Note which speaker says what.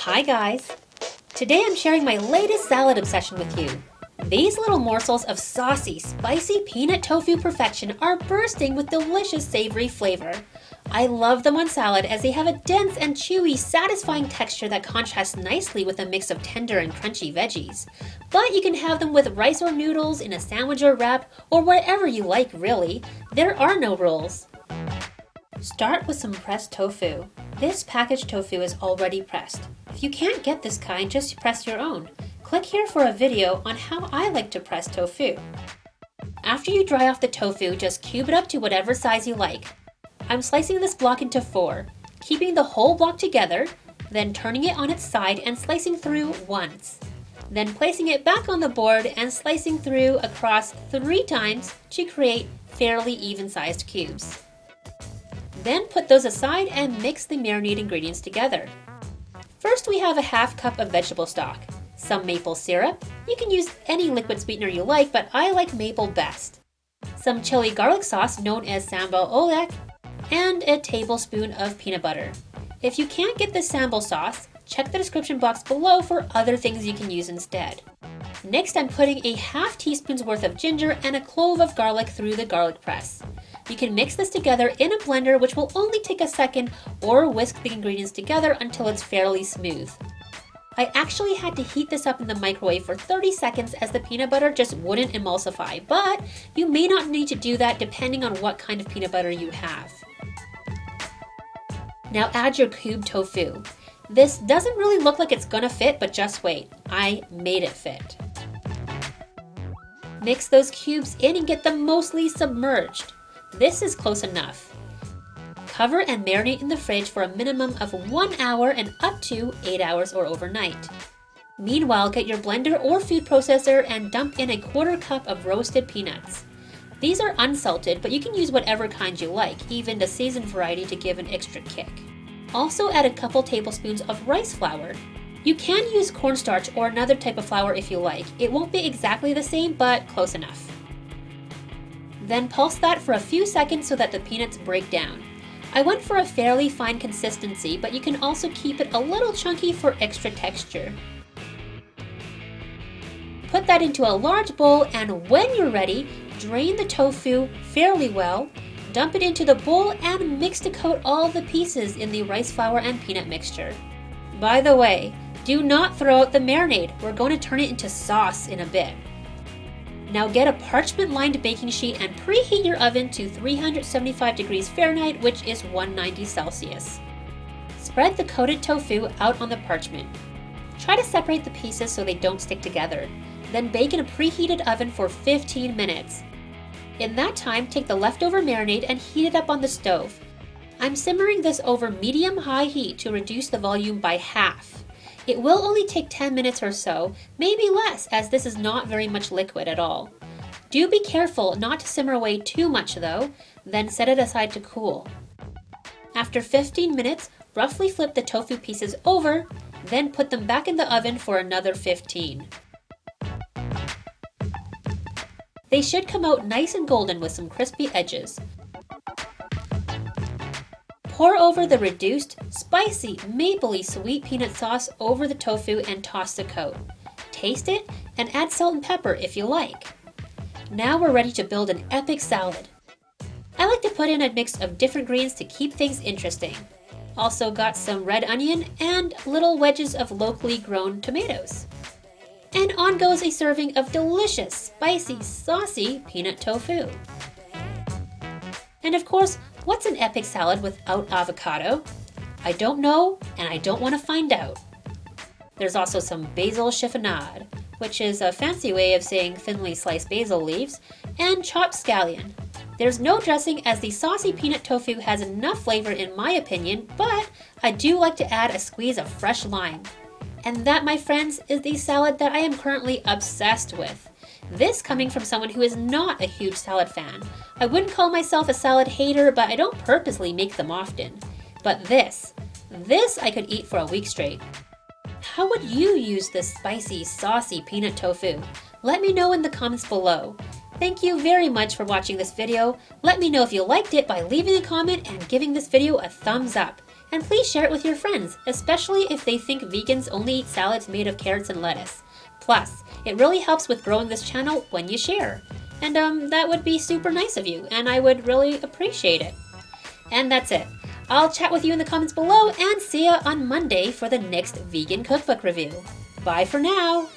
Speaker 1: Hi guys! Today I'm sharing my latest salad obsession with you. These little morsels of saucy, spicy peanut tofu perfection are bursting with delicious savory flavor. I love them on salad as they have a dense and chewy, satisfying texture that contrasts nicely with a mix of tender and crunchy veggies. But you can have them with rice or noodles, in a sandwich or wrap, or wherever you like really. There are no rules. Start with some pressed tofu. This packaged tofu is already pressed. If you can't get this kind, just press your own. Click here for a video on how I like to press tofu. After you dry off the tofu, just cube it up to whatever size you like. I'm slicing this block into 4, keeping the whole block together, then turning it on its side and slicing through once. Then placing it back on the board and slicing through across 3 times to create fairly even-sized cubes. Then put those aside and mix the marinade ingredients together. First we have a half cup of vegetable stock, some maple syrup, you can use any liquid sweetener you like, but I like maple best, some chili garlic sauce known as sambal oelek, and a tablespoon of peanut butter. If you can't get the sambal sauce, check the description box below for other things you can use instead. Next I'm putting a half teaspoon's worth of ginger and a clove of garlic through the garlic press. You can mix this together in a blender, which will only take a second, or whisk the ingredients together until it's fairly smooth. I actually had to heat this up in the microwave for 30 seconds as the peanut butter just wouldn't emulsify, but you may not need to do that depending on what kind of peanut butter you have. Now add your cubed tofu. This doesn't really look like it's gonna fit, but just wait, I made it fit. Mix those cubes in and get them mostly submerged. This is close enough. Cover and marinate in the fridge for a minimum of 1 hour and up to 8 hours or overnight. Meanwhile, get your blender or food processor and dump in a 1/4 cup of roasted peanuts. These are unsalted, but you can use whatever kind you like, even the seasoned variety to give an extra kick. Also add a couple tablespoons of rice flour. You can use cornstarch or another type of flour if you like. It won't be exactly the same, but close enough. Then pulse that for a few seconds so that the peanuts break down. I went for a fairly fine consistency, but you can also keep it a little chunky for extra texture. Put that into a large bowl, and when you're ready, drain the tofu fairly well, dump it into the bowl, and mix to coat all the pieces in the rice flour and peanut mixture. By the way, do not throw out the marinade. We're going to turn it into sauce in a bit. Now get a parchment-lined baking sheet and preheat your oven to 375 degrees Fahrenheit, which is 190 Celsius. Spread the coated tofu out on the parchment. Try to separate the pieces so they don't stick together. Then bake in a preheated oven for 15 minutes. In that time, take the leftover marinade and heat it up on the stove. I'm simmering this over medium-high heat to reduce the volume by half. It will only take 10 minutes or so, maybe less, as this is not very much liquid at all. Do be careful not to simmer away too much though, then set it aside to cool. After 15 minutes, roughly flip the tofu pieces over, then put them back in the oven for another 15. They should come out nice and golden with some crispy edges. Pour over the reduced, spicy, mapley sweet peanut sauce over the tofu and toss the coat. Taste it and add salt and pepper if you like. Now we're ready to build an epic salad. I like to put in a mix of different greens to keep things interesting. Also got some red onion and little wedges of locally grown tomatoes. And on goes a serving of delicious, spicy, saucy peanut tofu. And of course, what's an epic salad without avocado? I don't know, and I don't want to find out. There's also some basil chiffonade, which is a fancy way of saying thinly sliced basil leaves, and chopped scallion. There's no dressing as the saucy peanut tofu has enough flavor in my opinion, but I do like to add a squeeze of fresh lime. And that, my friends, is the salad that I am currently obsessed with. This coming from someone who is not a huge salad fan. I wouldn't call myself a salad hater, but I don't purposely make them often. But this I could eat for a week straight. How would you use this spicy, saucy peanut tofu? Let me know in the comments below. Thank you very much for watching this video. Let me know if you liked it by leaving a comment and giving this video a thumbs up. And please share it with your friends, especially if they think vegans only eat salads made of carrots and lettuce. Plus, it really helps with growing this channel when you share. And that would be super nice of you, and I would really appreciate it. And that's it. I'll chat with you in the comments below and see ya on Monday for the next vegan cookbook review. Bye for now!